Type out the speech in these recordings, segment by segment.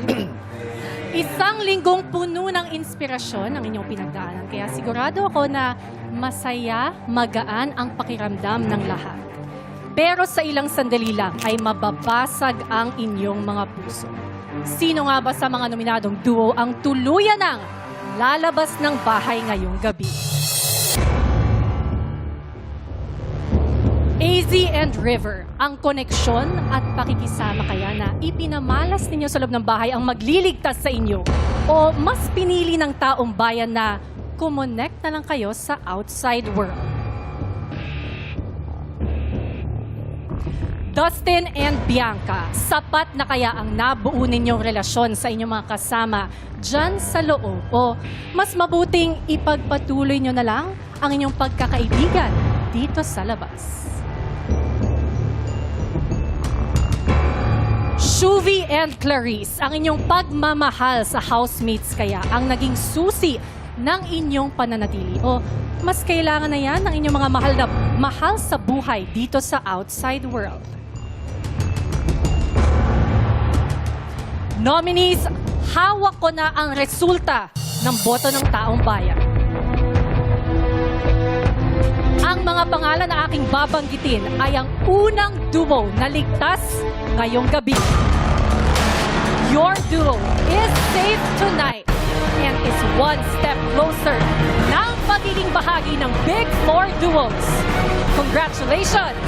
bahay. Isang linggong puno ng inspirasyon ang inyong pinagdaanan. Kaya sigurado ako na masaya, magaan ang pakiramdam ng lahat. Pero sa ilang sandali lang ay mababasag ang inyong mga puso. Sino nga ba sa mga nominadong duo ang tuluyan ng lalabas ng bahay ngayong gabi? AZ and River, ang koneksyon at pakikisama kaya na ipinamalas ninyo sa loob ng bahay ang magliligtas sa inyo? O mas pinili ng taong bayan na kumonect na lang kayo sa outside world? Dustin and Bianca, sapat na kaya ang nabuo ninyong relasyon sa inyong mga kasama dyan sa loob? O mas mabuting ipagpatuloy nyo na lang ang inyong pagkakaibigan dito sa labas? Shuvi and Clarice, ang inyong pagmamahal sa housemates kaya ang naging susi ng inyong pananatili? O mas kailangan na yan ng inyong mga mahal sa buhay dito sa outside world? Nominees, hawak ko na ang resulta ng boto ng taong bayan. Ang mga pangalan na aking babanggitin ay ang unang duo na ligtas ngayong gabi. Your duo is safe tonight and is one step closer ng pagiging bahagi ng Big Four Duos. Congratulations!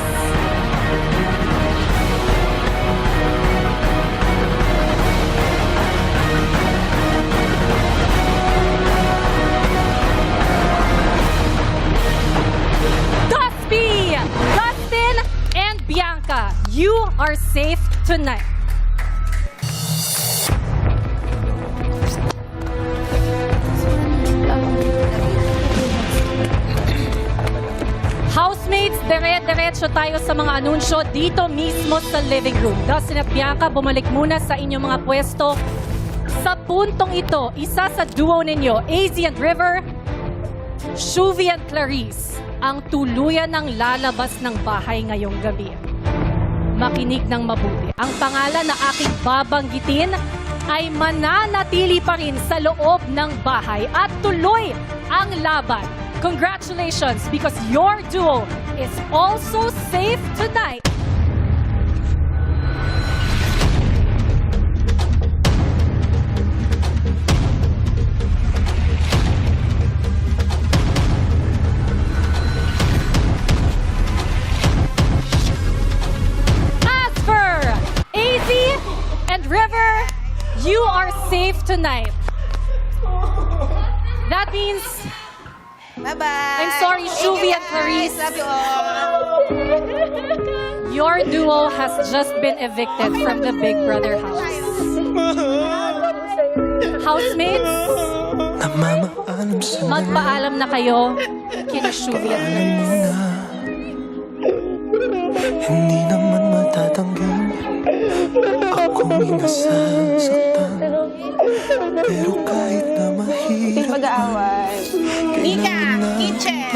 Dustin and Bianca, you are safe tonight. Housemates, dire-diretso tayo sa mga anunsyo dito mismo sa living room. Dustin at Bianca, bumalik muna sa inyong mga pwesto. Sa puntong ito, isa sa duo ninyo, AZ and River, Shuvi and Clarice, ang tuluyan ng lalabas ng bahay ngayong gabi. Makinig ng mabuti. Ang pangalan na aking babanggitin ay mananatili pa rin sa loob ng bahay at tuloy ang laban. Congratulations, because your duo is also safe tonight. River, you are safe tonight. That means... Bye-bye. I'm sorry, Shuvi and Clarice. Love you all. Your duo has just been evicted from the Big Brother house. Housemates, magpaalam na kayo kina Shuvi and Clarice. Hindi naman matatanggal ako'y nasasaktan. Pero kahit na mahirap Pag-aaway. Mika, kitchen.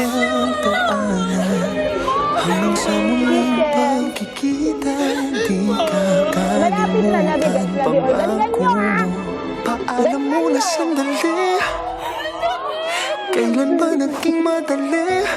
Hanggang sa muling pagkikita, di ka kalimutan pangako mo. Paalam muna sandali, kailan ba naging madali?